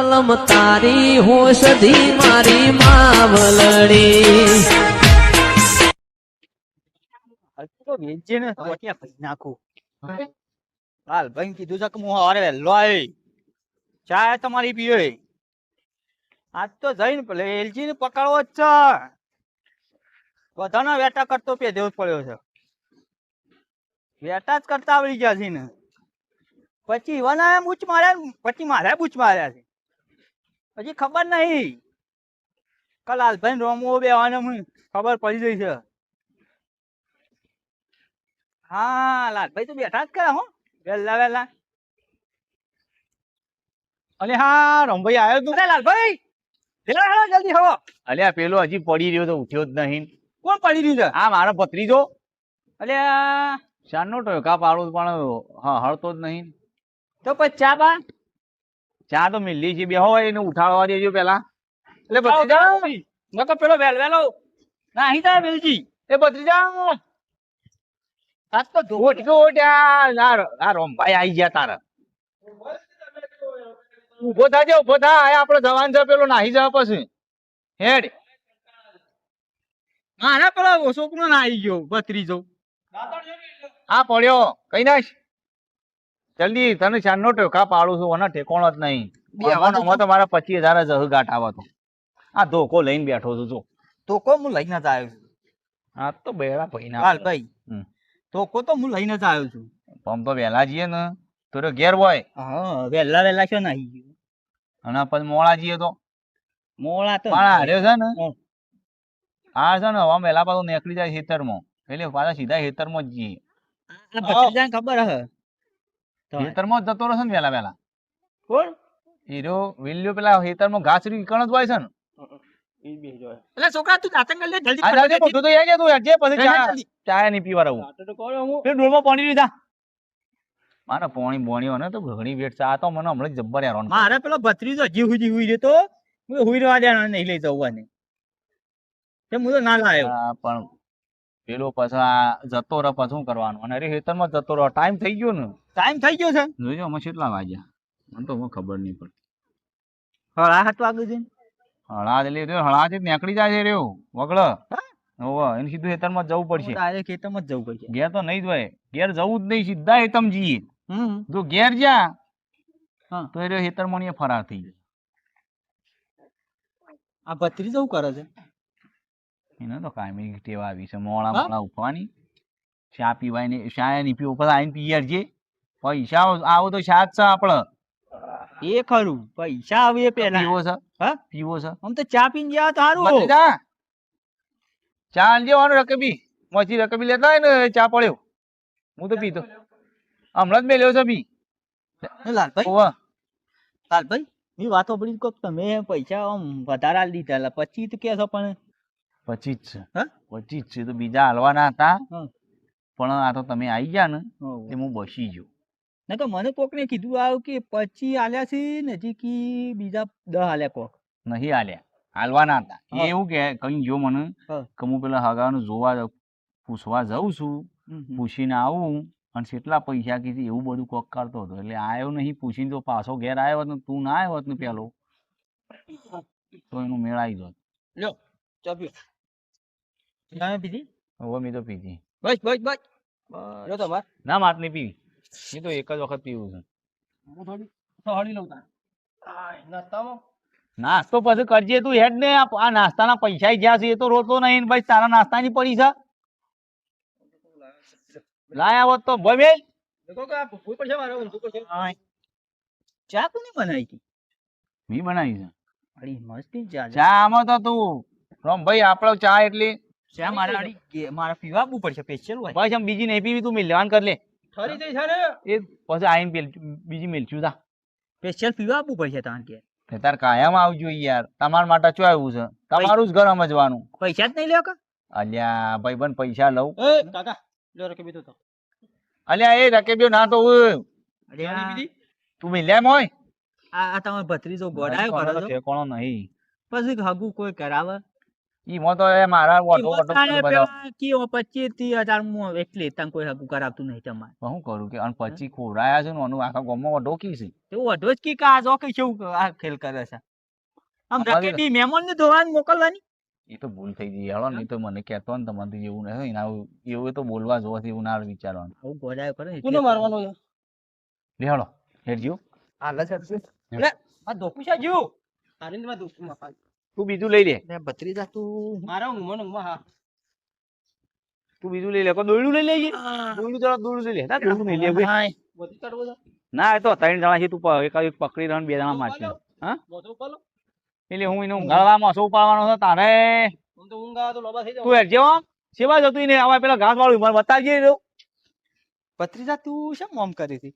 માલમ તારી હોશધી મારી માવલડી તો વેચે ને તો ક્યાં પૈ નાખું હાલ ભાઈ કીધું છે કે હું હવારે વહેલો આવી ચા તમારી પીવે આજ તો જઈને પેલે એલજી ને પકડવો જ છે બધાના વેટા કરતો પેધ્યો પડ્યો છે વેટા જ કરતા આવડી ગયા છે ને પછી ઈવાના બૂચ માર્યા પછી મારે બૂચ માર્યા છે પછી ખબર નહીં કલાલભાઈ રોમવો બેવાને ખબર પડી ગઈ છે હા લાલભાઈ તો બેઠા જ કરે હો વેલા વેલા અલે હા રમભાઈ આવ્યો તું અરે લાલભાઈ હેલો હેલો જલ્દી હો અલ્યા પેલો હજી પડી રહ્યો તો ઉઠ્યો જ નહીં કોણ પડી રહ્યું છે આ મારો ભત્રીજો અલ્યા શાનનો ટોકા પાડું પણ હા હળતો જ નહીં તો પછી ચા બા ચા તો મિલી છે બેહો એને ઉઠાડવા દેજો પેલા એટલે ભત્રીજા નકો પેલો વેલો ના અહીં તા વેલજી એ ભત્રીજા આજ તો આ રોમભાઈ આઈ ગયા તારા ઉભો થાજે ઉભો થા આપડે જવાન છે પેલો નાહી જવા પછી હેડ મારા પેલો છોકરો ના આવી ગયો ભત્રીજો આ પડ્યો કઈ નાખ જલ્દી તને ચાંદનો ટેકા પાડું છું અને ઠેકોણો જ નહીં તો મારા 25,000 જહ ગાંઠ આવો તો આ ધોકો લઈને બેઠો છું જો તો કો હું લઈને જ આવ્યો છું આ તો બેડા ભાઈ ના લાલભાઈ તો કો તો હું લઈને જ આવ્યો છું પમ તો વહેલા જઈએ ને તો ઘેર હોય હા વેલા છો ને આવી ગયો અને પછી મોડા જઈએ તો મોળા તો પણ હાર્યો છે ને આ છે ને હવે વહેલા પાછું નીકળી જાય ખેતરમાં એટલે પાછા સીધા ખેતરમાં જ જઈએ ભત્રીજાને ખબર હે ખેતરમાં જ જતો રહેશે ને વહેલા વહેલા કોણ હીરો વિલ્યો પેલા ખેતરમાં ઘાસ કણ જ હોય છે ને એટલે છોકરા તું જાતંગ લે જલ્દી આ જાજે મોટું તો યાર તું હેડજે પછી ચા નહીં પીવા રહું એ ડોલમાં પાણી લીધા મારા પાણી બોણી ને તો ઘણી વેટ છે આ તો મને હમણાં જબ્બર યાર મારે પેલો ભત્રીજો હજી હુઈ રહ્યો તો હુઈ રહેવા દેવાનો નહીં લઈ જવાની તે હું તો ના લાવ્યો પણ પેલો પછી આ જતો રહે પછી શું કરવાનું અને અરે ખેતરમાં જતો રહે ટાઈમ થઈ ગયો ને ટાઈમ થઈ ગયો છે જોઈજો અમે કેટલા વાગ્યા મને તો ખબર નહીં પડતી હળા હાથ વાગે છે હળા એટલે હળા થી નીકળી જાય છે રહ્યો વગળ હોવે એને સીધું ખેતરમાં જવું પડશે ખેતરમાં જ જવું પડશે ઘેર તો નહીં જ હોય ઘેર જવું જ નહીં સીધા ખેતમ જઈએ જો ઘેર જા તો એ ખેતરમાં ફરાર થઈ જાય આ ભત્રીજો શું કરે છે એને તો કાયમી ટેવ આવી છે મોળા મોળા ઉઠવાની ચા પીવાય ને ચા ની પીવો પછી આવીને પીએ પૈસા આવો તો ચા જ છે આપડે એ ખરું પૈસા આવે પેલા પીવો છે હા પીવો છે આમ તો ચા પીને ગયા તો સારું ચા લેવાનું રકબી મોચી રકબી લેતા હોય ને ચા પડ્યો હું તો પીતો હમણાં જ મેલ્યો છે બી લાલભાઈ ની વાતો પડી કોક તમે પૈસા આમ વધારે આલી દીધા પછી તો કે છો પણ 25 છે 25 છે તો બીજા હાલવાના હતા પણ આ તો તમે આવી ગયા ને તે હું બસી ગયો ના તો મને કોક ને કીધું આવ્યું કે 25 આલ્યા છે નજીક બીજા 10 આલ્યા કોક નહીં આલ્યા હાલવાના હતા એવું કે કઈ જો મને કે હું પેલા હગાનું જોવા પૂછવા જાઉં છું પૂછીને આવું અને કેટલા પૈસા કીધી એવું બધું કોક કરતો હતો એટલે આવ્યો નહીં પૂછીને તો પાછો ઘેર આવ્યો હોત ને તું ના આવ્યો હોત ને પેલો તો એનું મેળ આવી જોત લ્યો ચા પીઓ તમે પીધી હવે મેં તો પીધી બસ બસ બસ લો તો બસ ના માત નહીં પીવી મેં તો એક જ વખત પીવું છે હું થોડી સહળી લઉં તા નાસ્તામાં નાસ્તો પછી કરજે તું હેડ ને આ નાસ્તાના પૈસા જ્યાં છે એ તો રોતો નહીં ભાઈ તારા નાસ્તાની પડી છે લાયા હોત તો ભાઈ બેન ચા કોની બનાવી હતી મી બનાવી છે અડી મસ્તી ચા ચા આમાં તો તું રોમ ભાઈ આપણો ચા એટલી ચા મારા અડી મારા પીવા આપવું પડશે સ્પેશિયલ હોય બસ આમ બીજી નહીં પીવી તું મિલવાન કર લે ઠરી જઈ છે ને એ પછી આવીને બીજી મિલશું તા સ્પેશિયલ પીવા આપવું પડશે તાન કે તાર કાયમ આવજો યાર તમારા માટે શું આવ્યું છે તમારું જ ઘર સમજવાનું પૈસા જ નહીં લેવો કા અલ્યા ભાઈ બન પૈસા લઉં એ કાકા લો રકબી તો અલ્યા એ રકેબ્યો ના તો તું મિલ્યા મોય આ તમારો ભત્રીજો ગોડાયો કરો છો ઠેકોણો નહીં પછી હગુ કોઈ કરાવે ઈમાં તો એ મારા ઓટો ઓટો તાણે બધા પેલા કીઓ 25-30 માં એટલે તને કોઈ હગું કરાવતું નહીં તમારે શું કરું કે અને પછી ખોરાયા છે ને આનું આખા ગામમાં ઓઢો કી છે તો વધો જ કી આ જો કે કેવું આ ખેલ કરે છે આમ અમારે રકેટી મહેમાન ને ધોવાનું મોકલવાની એ તો ભૂલ થઈ ગઈ હેળો નહીં તો મને કહેતો ને તમારે એવું નહીં એના એવું તો બોલવા જોવાથી એવું ના વિચારવાનું આવું ગોડાયો કરે ને કોને મારવાનો છે લેહળો હેડજો હાલ છે લે આ ધોકું છે જીવ આરિંદમાં દુખ માં તું બીજું લઈ લે લે ભત્રીજા તું મારા ઊંઘમાં હા તું બીજું લઈ લે કોઈ દોયડું લઈ લેજે દોયડું જરા દોયડું લઈ લે ના દોયડું નહીં લે ભાઈ બધી કાઢવો છે ના એ તો 3 જણા છે તું એક પકડી રન 2 જણા મારશે હા મોટો પાલો એટલે હું એનું ગળવામાં શું પાડવાનો છે તારે હું તો ઊંઘ આવે તો લોબા થઈ તું હેડ જેવો સેવા જતું ને આવા પેલા ઘાસ વાળું મને બતાવજે રહ્યો ભત્રીજા તું શેમ મોમ કરી હતી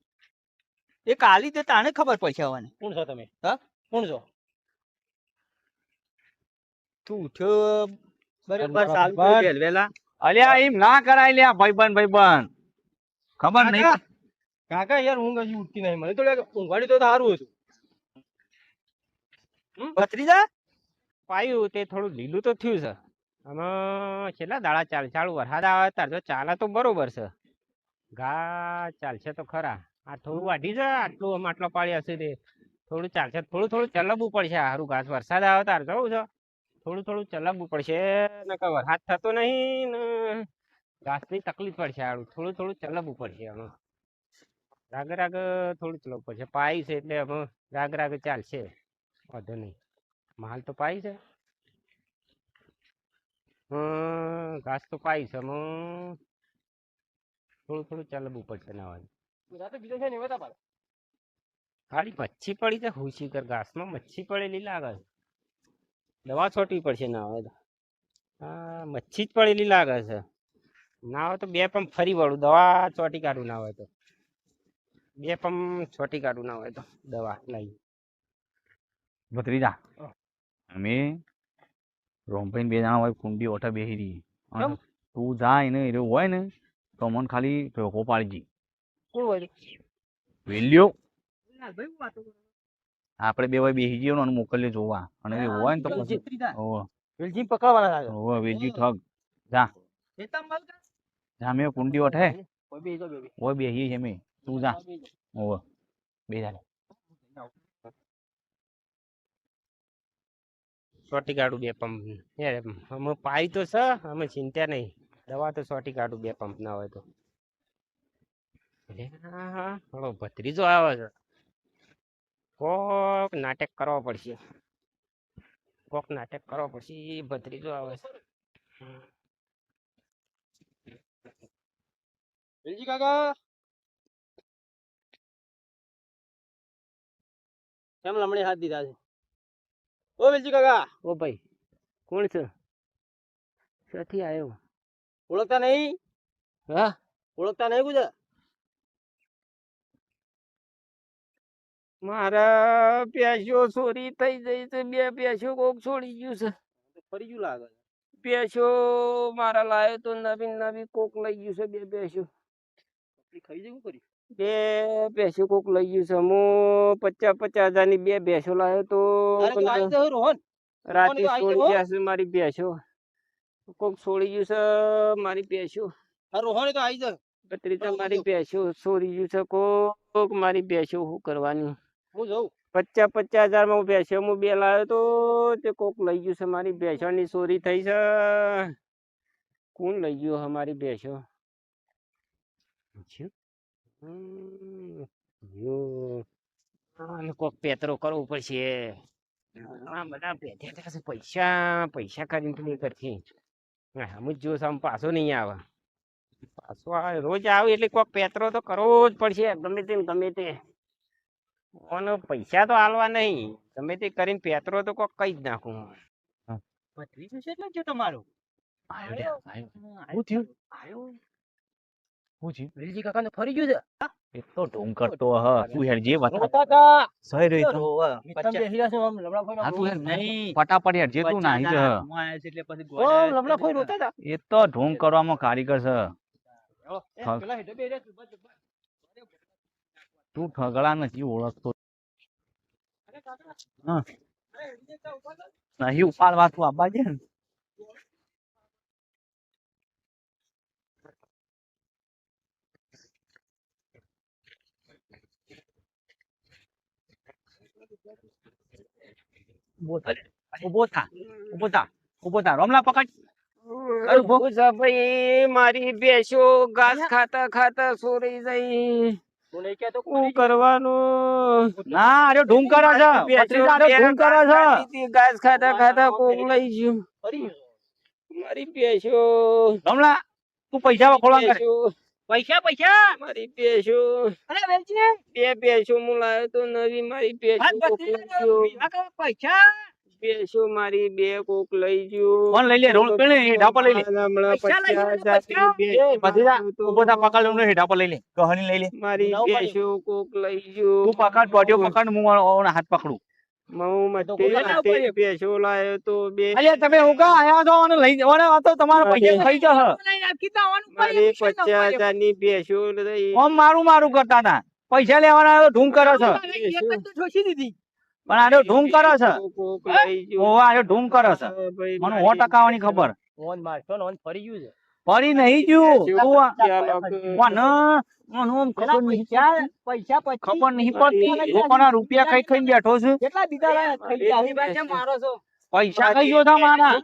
એ કાલી તે તાણે ખબર પડશે આવવાની કોણ છો તમે હા? કોણ છો તું ઉઠ્યો બરાબર બરાબર. ચાલુ કરી દે વેલા અલ્યા એમ ના કરાય લ્યા ભાઈબંધ ખબર નહીં કાકા યાર ઊંઘ હજી ઉઠતી નહીં મને તો લાગે ઊંઘવાડી તો સારું હતું ભત્રીજા પાયું તે થોડું લીલું તો થયું છે આમાં છેલ્લા દાડા ચાલુ વરસાદ આવે તાર જો ચાલે તો બરોબર છે ઘા ચાલશે તો ખરા આ થોડું વાઢી છે આટલું આમ આટલો પાડી હશે તે થોડું ચાલશે થોડું ચલવવું પડશે હારું ઘાસ વરસાદ આવે તાર જવું છે થોડું ચલવવું પડશે નકર વરસાદ થતો નહીં ને ઘાસની તકલીફ પડશે હારું થોડું ચલવવું પડશે આમાં રાગ થોડું ચલવવું પડશે પાઈ છે એટલે હવે રાગ ચાલશે વાંધો નહીં માલ તો પાઈ છે ઘાસ તો પાઈ છે થોડું ચાલવું પડશે નાવાનું રાતે બીજો છે ને એવા તા ખાલી મચ્છી પડી છે હુસી કર ઘાસમાં મચ્છી પડેલી લાગે છે દવા છોટવી પડશે ના હોય તો હા મચ્છી જ પડેલી લાગે છે ના હોય તો 2 પંપ ફરી વળું દવા ચોટી કાઢું ના હોય તો 2 પંપ ચોટી કાઢું ના હોય તો દવા લાવી ભત્રીજા અમે રોમભાઈ 2 જણા હોય કુંડી ઓઠા બેહી રહી અને તું જાય ને એ હોય ને તો મને ખાલી ભેગો પાડી કોણ હોય વેલ્યો ભાઈ વાતો કરો. આપણે 2 હોય બેહી જઈએ અને મોકલીએ જોવા અને એ હોય ને તો પછી ભત્રીજા ઓહો વેલજી પકડવાના લાગે ઓહો વેજી ઠગ જા ખેતમ મલ કા? જા મેં કુંડી ઓઠે કોઈ બી જો બેબી હોય બેહીએ છે અમે તું જા ઓહો બે જા ચોટી કાઢું 2 પંપ યાર અમે પાઈ તો છે અમે ચિંતા નહીં દવા તો ચોટી કાઢું 2 પંપ ના હોય તો હા થોડો ભત્રીજો આવે છે કોક નાટક કરવો પડશે ભત્રીજો આવે છે વેલજી કાકા કેમ લમણે હાથ દીધા છે ઓ વેલજી કાકા ઓ ભાઈ કોણ છે ક્યાંથી આવ્યો ઓળખતા નહીં હા ઓળખતા નહીં ગુજર મારા પ્યાસો ચોરી થઈ જઈ છે 2 પ્યાસો કોક છોડી ગયું છે ફરી ગયું લાગે પ્યાસો મારા લાયો તો નવી કોક લઈ ગયું છે 2 પ્યાસો ખાઈ જવું કર્યું 2 પ્યાસો કોક લઈ ગયું છે હું 50,000 ની 2 ભેંસો લાયો તો અરે તો આવી જાવ રોહન રાતે આવી છોડી જાઓ. ગયા છે મારી ભેંસો કોક છોડી ગયું છે મારી ભેંસો આ રોહન તો આવી જાવ ભત્રીજા મારી ભેંસો છોડી ગયું છે કોક મારી ભેંસો શું કરવાની હું જઉં 50,000 માં ભેંસો હું 2 લાવ્યો તો તે કોક લઈ ગયું છે મારી ભેંસોની ચોરી થઈ છે કોણ લઈ ગયું અમારી ભેંસો કોક પેતરો કરવો પડશે આ બધા પેથ્યા છે પૈસા કરીને તો નહીં કરતી અમુક જો આમ પાછો નહીં આવે પાછો આવે રોજ આવે એટલે કોક પેતરો તો કરવો જ પડશે ગમે તે અને પૈસા તો આલવા નહીં ગમે તે કરીને પેતરો તો કોક કઈ જ નાખું ભત્રીજો છે એટલે જો તમારો આવ્યો લે આવ્યો આવ્યો થયું આવ્યો શું થયું વેલજી કાકા ને ફરી ગયું છે એ તો ઢોંગ કરતો હ તું હેડ જે બતા કાકા સહી રહી તો મિત્તમ બેહી રહ્યા છે આમ લમડા ફોઈ હા તું હેડ નહીં. ફટાફટ હેડ જે તું નાહી જ હું આયા છે એટલે પછી ઓ ગોળા લમડા ફોઈ રોતા હતા એ તો ઢોંગ કરવામાં કારીગર છે એ પેલા હેઠે બેહી રહ્યા છે તું ઠગડા નથી ઓળખતો અરે કાકા હા અરે વેલજી કાકા ઉભા થા. નહીં ઉપાડવા તું આબા છે ને ઉભો થા રોમલા પકડ અરે ઉભો. ભાઈ મારી ભેંસો ઘાસ ખાતા ખાતા સોરી જઈ શું કરવાનું ના અરે ઢૂંગ કરે છે ભત્રીજા, અરે ઢૂંગ કરે છે. ઘાસ ખાતા ખાતા કોક લઈ ગયું મારી ભેંસો રોમલા તું પૈસા વખોળવા કરે. ભેંસો મારી ભેંસો બે ભેંસો હું લાવ્યો તો નવી મારી ભેંસો મારી બે કોક લઈ ગયું ફોન લઈ લે રોલ પેણે હેઠા પર લઈ લે. હમણાં 50,000 એ ભત્રીજા ઉભો થા, પકડ લઉં ને હેઠા પર લઈ લે, ગહણી લઈ લે. મારી ભેંસો કોક લઈ ગયું તું પકડ ટોટિયો પકડ, હું ઓનો હાથ પકડું. હું મસ્તી ભેંસો લાવ્યો તો બે અલ્યા તમે હું કા આયા છો અને લઈ જવાના આ તો તમારા પૈસા થઈ જશે. મારી 50,000 ની ભેંસો લઈ ઓમ મારું કરતા હતા, પૈસા લેવાના તો ઢૂંગ કરે છે. પણ આનો ઢૂંગ કરે છે. કોક લઈ ગયું ઓવા આનો ઢૂંગ કરે છે. ભાઈ મને 100% ખબર. ઓન મારતો ને ઓન ફરી ગયું છે. ફરી નહીં ગયું. તું આ- ભેંસો મને આમ ખબર નહીં ક્યાં ખબર નહીં પડતી. લોકોના રૂપિયા ખાઈ ખાઈને બેઠો છું. કેટલા દીધા લાયા? મારો છો. પૈસા કઈ ગયો હતા મારા.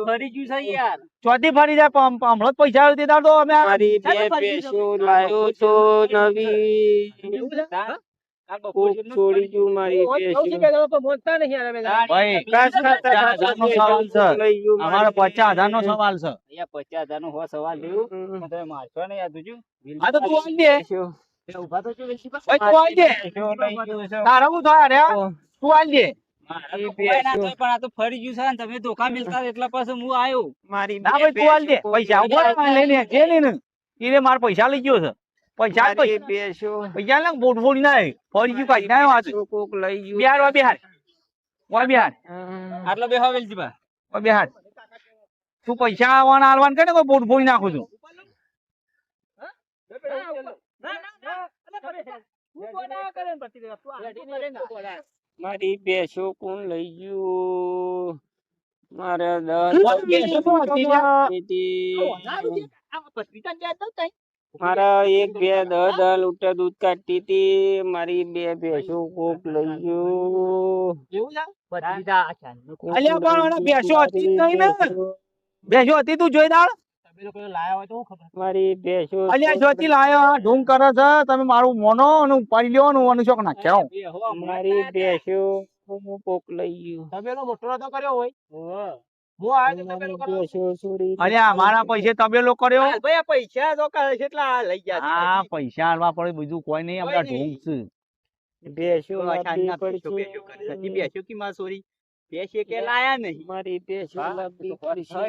ફરી ગયું છે યાર. ચોથી ફરી જાય હમણાં જ પૈસા આવી દીધા તો અમે મારી બે ભેંસો લાવ્યો તો નવી કોક છોડી ગયું મારી ભેંસો ભાઈ ઘાસ ખાતા ચાર હજારનો સવાલ છે. લઈ ગયું અમારો 50,000 નો સવાલ છે. 50,000 નો સવાલ થયું. તમે મારશો ને યાર તુજુ. આ તો તું આવી દે. ભેંસો ઉભા તો છો વેસી બસ. ભાઈ તું આવી દે. ભેંસો લઈ ગયું છે તારે શું થાય રે? તું આવી દે. મારી પણ ભેંસો આ તો ફરી ગયું છે ને તમે ધોકા મિલતા એટલા પાસે હું આવ્યો. મારી ના ભાઈ તું આવી દે. પૈસા ઉભો રહે, લઈ લે જે લઈને એને મારા પૈસા લઈ ગયો છે. પૈસા જ મારી પૈસા ભેંસો પૈસા ને બોટ ફોડી ના આવી. ફરી ગયું કાઢી ના આવ્યો. કોક લઈ ગયું બિહાર વા બિહાર વા બિહાર આટલો બે હવે વેલજીબા. વા બિહાર તું પૈસા આવવાના હાલવાન કરે કોઈ બોટ ફોડી નાખું છું. મારી ભેંસો કોણ લઈ ગયું મારે મારા એક બે 10 લીટર દૂધ કાઢતી હતી મારી બે ભેંસો કોક લઈ ગયું અલ્યા પણ ઓલા ભેંસો હતી જ નહીં ને. ભેંસો હતી તું જોઈ દાળ. મારી ભેંસો અલ્યા જોતી લાયો ઢૂંગ કરે છે. તમે મારું મોનો અને ઉપાડી લ્યો ને અનુશોક નાખ્યો. મારી ભેંસો કોક લઈ ગયું તબેલો મોટો નતો કર્યો હોય. ભેંસો છોડી અલ્યા મારા પૈસે તબેલો કર્યો. ભાઈ પૈસા તો કેટલા લઈ ગયા હા પૈસા હાલવા પડે બીજું કોઈ નહીં. આપડા ઢોંગ છે. ભેંસો લાવવી પડશે મારી ભેંસો લાવવી પડશે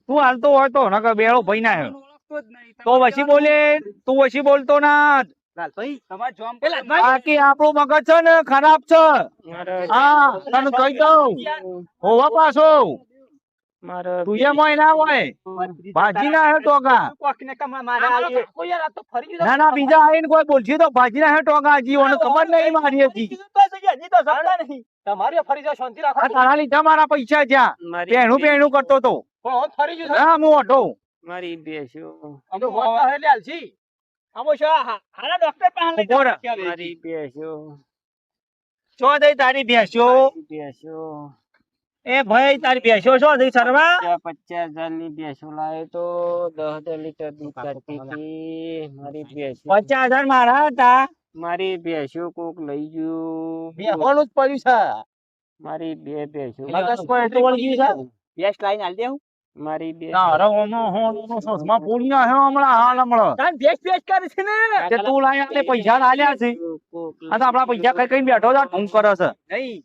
તું હાલતો હોય તો નકર બેડો ભાઈ ના હે. તો વસી બોલે તું વસી બોલતો ના. બાકી આપણું મગજ છે ને ખરાબ છે. હા તને કહી દઉં હોવા પાછો મારા તું એમ હોય ના હોય ભાજી ના હે ટોગા. ના ના બીજા આવીને કોઈ બોલશે તો ભાજી ના હે ટોગા. હજી ઓને ખબર નહીં મારી હતી. તમારી ફરી જાવ શાંતિ રાખો. આ તારા લીધે મારા પૈસા જ્યાં મારી પહેણું પહેણું કરતો તો. પણ હું ફરી ગયું છે. હા હું ઓઢો. મારી ભેંસો અમે હોતા હે લે આલસી. આમો શા હારા ડોક્ટર પાસે લઈ ઉભો રહે. જાઓ. મારી ભેંસો છો દઈ તારી ભેંસો. ભેંસો એ ભાઈ તારી ભેંસો છો દઈ સરવા. 50,000 ની ભેંસો લાવ્યો તો 10 લીટર દૂધ કાઢતી હતી મારી ભેંસો 50,000 મારા હતા. મારી ભેંસો કોક લઈ ગયું બેહોનું જ પડ્યું છે. મારી બે ભેંસો મગજ પર એટલું વળી ગયું છે. ગેસ લાઈન આલ દેવું. મારી બે તારો ઓનો હોનો સોસમાં પૂરી ના હે હમણાં હાલ હમણાં. તાન ભેસ ભેસ કરે છે ને. તે તું લાયા એટલે પૈસા આલ્યા છે. કોક આ તો આપડા પૈસા કઈ કઈ બેઠો છે ઢોંગ કરે છે. નહીં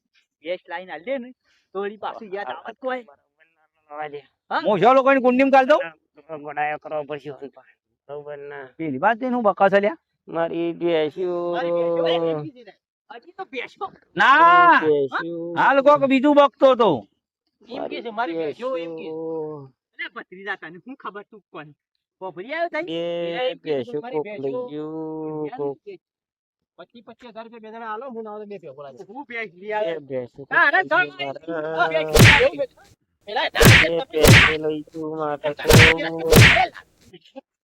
ગેસ લાઈન આલ દે ને થોડી પાછું યાદ આવત કોઈ. મોજા લોકોની કુંડીમાં કાઢ દઉં. ગોડાયો કરવો પડશે બરોબર ના પેલી વાત એનું બકા છે લ્યા. મારી ભેંસો હજી તો ભેસો ના ભેંસો હાલ કોક બીજું બકતો તો. એમ કે છે મારી ભેસો એમ કે અરે ભત્રીજા તને શું ખબર તું કોણ પોપરી આવ્યો તઈ બે ભેંસો કોક લઈ ગયું કોક 25,000 રૂપિયા બે જણા આલો હું ના બે ભેગો લાગે હું ભેસ લઈ બે આવ્યો ભેંસો હા અરે કોક જણ લઈ પેલા બે ભેંસો લઈ ગયું મારે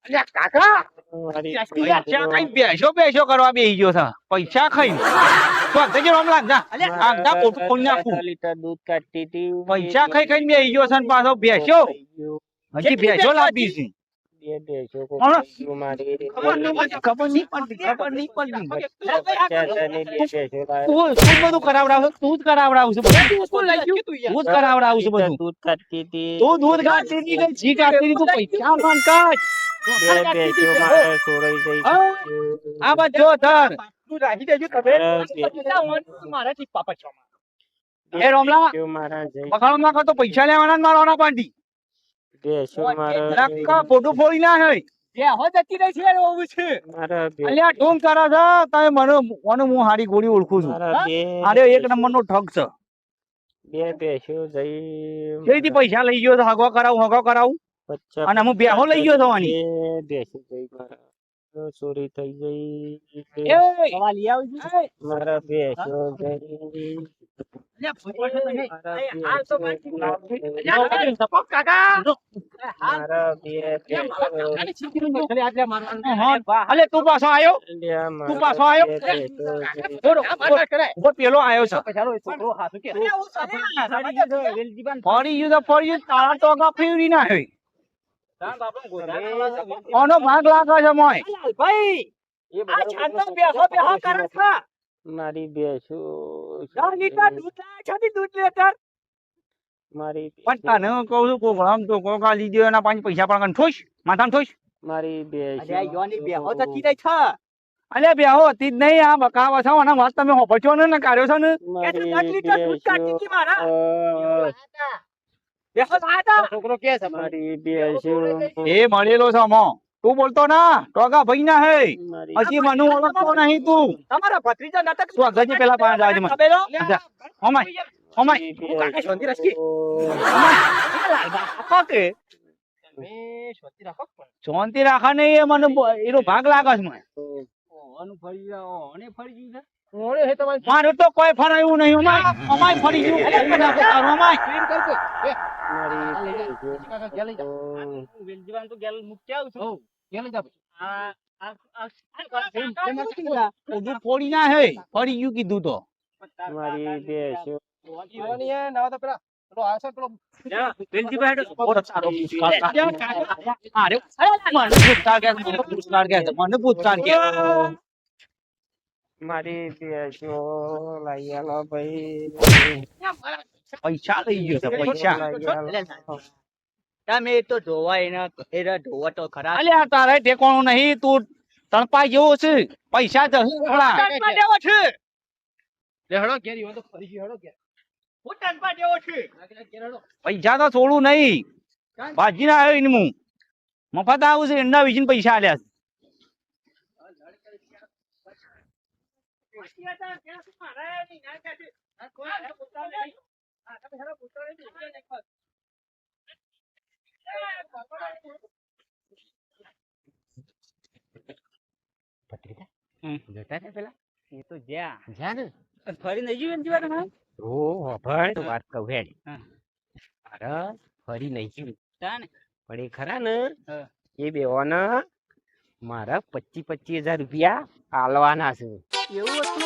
અલ્યા કાકા મારી પૈસા ખાઈ બેસો બેસો કરવા બેસી ગયો છે. પૈસા ખાઈ તો જજે રામલા જા આ પોતું ખોલી નાખું લીટર દૂધ કાઢતી હતી પૈસા ખાઈ ખાઈને બે ગયો છે ને પાછો બેસ્યો હજી બેસ્યો લાવી છે બે ભેંસો હમણાં. કોકડ્યું મારી ખબર નહીં પડતી ખબર નહીં પડતી બે ભેંસો લાવ્યા. તું બધું કરાવડાવ તું જ કરાવડાવ છે બધું તું જ કરાવડાવ છે બધું દૂધ કાઢતી હતી તું દૂધ કાઢતી હતી કે ઘી કાઢતી હતી તું પૈસા પણ કાઢ બે ભેંસો મારે છોડાઈ ગઈ હા. આ બધો ધર રાખી દેજો તમે મારા ટીપા પછો એ રોમલા ભેંસો મારા જઈ પકડો ના કરતો પૈસા લેવાના ને મારવાના પાંડી ભેંસો મારા નક્કા ફોટો ફોડી ના હોય જે હો જતી રહી છે એવું છે મારા ભે- અલ્યા ઢોંગ કરે છે તમે મને હું હારી ગોળી ઓળખું છું મારા બે અરે એક નંબર નો ઠગ છે બે ભેંસો જઈ કેવી પૈસા લઈ ગયો છે હગો કરાવું 50 અને હું બેહો લઈ ગયો થવાની બે ભેંસો જઈ મારા ચોરી થઈ ગઈ એ દવા લઈ આવજો મારા ભેંસો જઈ મારા ભેંસો મારા બે ભેંસો અલે તું પાછો આવ્યો અલ્યા મારા તું પાછો આવ્યો? બે ભેંસો જઈ. ઉભો પેલો આવ્યો છે છોકરો હાથું કે ફરી ગયું તો ફરી ગયું તારા ટોકા ફેરવી ના હોય કોનો ભાગ લાગે છે મોય ભાઈ આ છાંટા બેહો બેહો કરે છે મારી ભેંસો 10 લીટર દૂધ લાવે છે દૂધ લેટર મારી પણ તને કહું છું કોક આમ તો કોક આ લીધો એના પાંચ પૈસા પણ ઠોસ માથામાં ઠોસ મારી અરે ભેંસો આ યોની બેહો જતી રહી છે અલે બેહો હતી જ નહીં આ બકાવા છો અને વાત તમે હોપડ્યો ને કાઢ્યો છે ને એ તો 10 મારી લીટર દૂધ કાઢતી હતી મારા બેહો હતા છોકરો કે છે મારી ભેંસો એ મળેલો છે મો તું બોલતો ના ટોકા ભાઈ ના હે મારી હજી મને ઓળખતો નહીં તું તમારા ભત્રીજા નાટક તું અગજની પેલા પાંચ આવજે મને તબેલો જા, ઓમાય ઓમાય કાકા શાંતિ રાખી કે તમે શાંતિ રાખો પણ શાંતિ રાખા નહીં એ મને એનો ભાગ લાગે છે મને ઓનું ફરી જાઓ અને ફરી ગયું છે મોડે હે તમારે મારું તો કોઈ ફરાયું નહીં અમાય અમાય ફરી ગયું તારું અમાય મારી કાકા ગયા લઈ જાઓ વેલજીવાન તો ગેલ મૂકી આવું છું ગયા લઈ જાઓ બધું ફોડી ના હે ફરી ગયું કીધું તો મારી ભેંસો મને પૂછતા ગયા મારી ભેંસો લઈ આલો ભાઈ પૈસા લઈ ગયો છે પૈસા લઈ આલો. તમે તો ધોવા એના એરા ધોવા તો ખરા અલ્યા તારે ઠેકોણું નહીં તું તણપાઈ જેવો છે પૈસા જશે થોડા. દેવો છે હેડો ઘેરી હોય તો ફરી ગયો હેડો ઘેર હું ટનપા દેવો છે પૈસા તો છોડું નહીં ભાજી ના આવ્યો એનું મફત આવું છે એના વિશે પૈસા આલ્યા છે જતા ને પેલા એ તો જ્યાં જા ને ફરી નહીં જીવન જીવન હા ઓ ભાઈ વાત કહું હેડ હા. અરે ફરી નહીં જીવ તાને પણ એ ખરા ને હા. એ બેવાના મારા 25,000 રૂપિયા આલવાના છે એવું હતું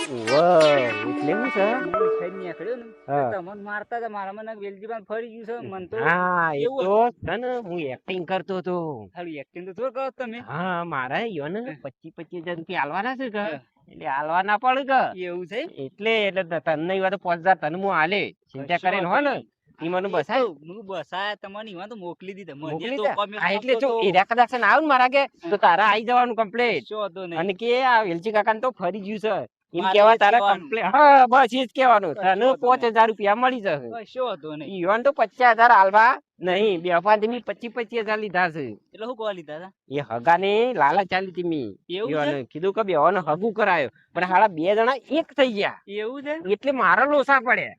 એટલે શું છે ખાઈ નીકળ્યો ને હા. તમને મારતા હતા મારા મને વેલજીબાન ફરી ગયું છે મન તો હા એ એવું તો છે ને હું એક્ટિંગ કરતો હતો ખાલી એક્ટિંગ તો થોડું કરો તમે હા મારા યો ને 25,000 રૂપિયા આલવાના છે કે હા. એટલે આલવાના પડે કે એવું છે એટલે તને ઈ વાત 5,000 તને હું આલે ચિંતા કરે ને હોય ને ઈ મને બસાય હું બસાયા તમને ઈમાં તો મોકલી દીધા મને મોકલી તો દે. કોમે હા, એટલે આપતો જો તો. એરા કદાચ છે ને આવું ને મારા કે તો તારા આઈ જવાનું કમ્પ્લીટ શું હતો નહીં અને કે આ વેલજી કાકા તો ફરી ગયું છે એમ મારે કેવા એ જ તારા કહેવાનું. કમ્પ્લીટ હા બસ એ જ કહેવાનું તને શું હતું? 5,000 રૂપિયા મળી જશે શું હતો નહીં ઈવન તો 50,000 આલવા નહીં બેફાથી મી 25,000 લીધા છે એટલે શું કોવા લીધા હતા એ હગાને લાલચ આલી હતી મી એવું છે? ઈવન કીધું કે બેવાનો હગું કરાયો પણ હાલા બે જણા એક થઈ ગયા એવું છે એટલે મારા લોસા પડ્યા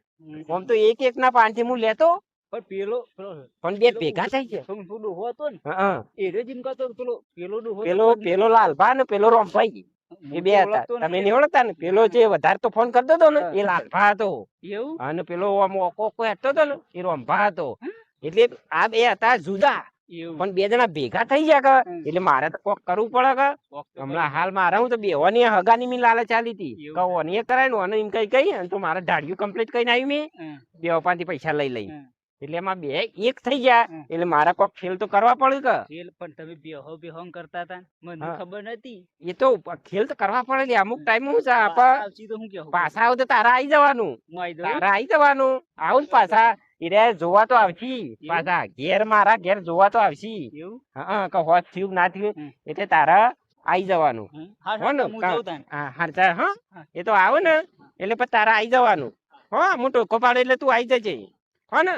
આમ તો એક ના પાંચથી હું લેતો પણ પેલો પણ બે ભેગા થઈ ગયા પેલો ડોહો હતો ને હા એ રે જીમ કરતો પેલો ડોહો પેલો લાલભા ને પેલો રોમભાઈ એ બે હતા તમે નહીં ઓળખતા ને પેલો જે વધારે તો ફોન કરતો હતો ને એ લાલભા હતો એવું અને પેલો આમ ઓકો હેઠતો હતો ને એ રોમભા હતો એટલે આ બે હતા જુદા એવું પણ બે જણા ભેગા થઈ ગયા કે એટલે મારે તો કોક કરવું પડે કે કોક તો હમણાં હાલ મારે હું તો બેવાની હગાની મી લાલચ આલી હતી એવું? કે ઓની કરાય ને ઓને એમ કઈ અને તો મારે ઢાળિયું કમ્પ્લીટ કરીને આવી મેં હમ. બે પાંચથી પૈસા લઈ લઈ હમ. એટલે એમાં બે એક થઈ ગયા હમ. એટલે મારા કોક ખેલ તો કરવા પડે કે ખેલ પણ તમે બેહો કરતા હતા મને હા. ખબર નથી એ તો ખેલ તો કરવા પડે લે અમુક ટાઈમ હું છે પાછા આપા આવશી તો હું કહું પાછા આવું તો તારા આવી જવાનું હું આઈ દઉં તારા આવી જવાનું આવું જ પાછા ઈરે જોવા તો આવશી પાછા ઘેર મારા ઘેર જોવા તો આવશી એવું હા કે હોત થયું ના થયું હમ. એટલે તારા આવી જવાનું હમ. હા હો ને? હું જઉં તાન. હા હાચા હા હા. એ તો આવે ને એટલે પછી તારા આવી જવાનું હો હું ટોકો પાડે એટલે તું આવી જજે હો ને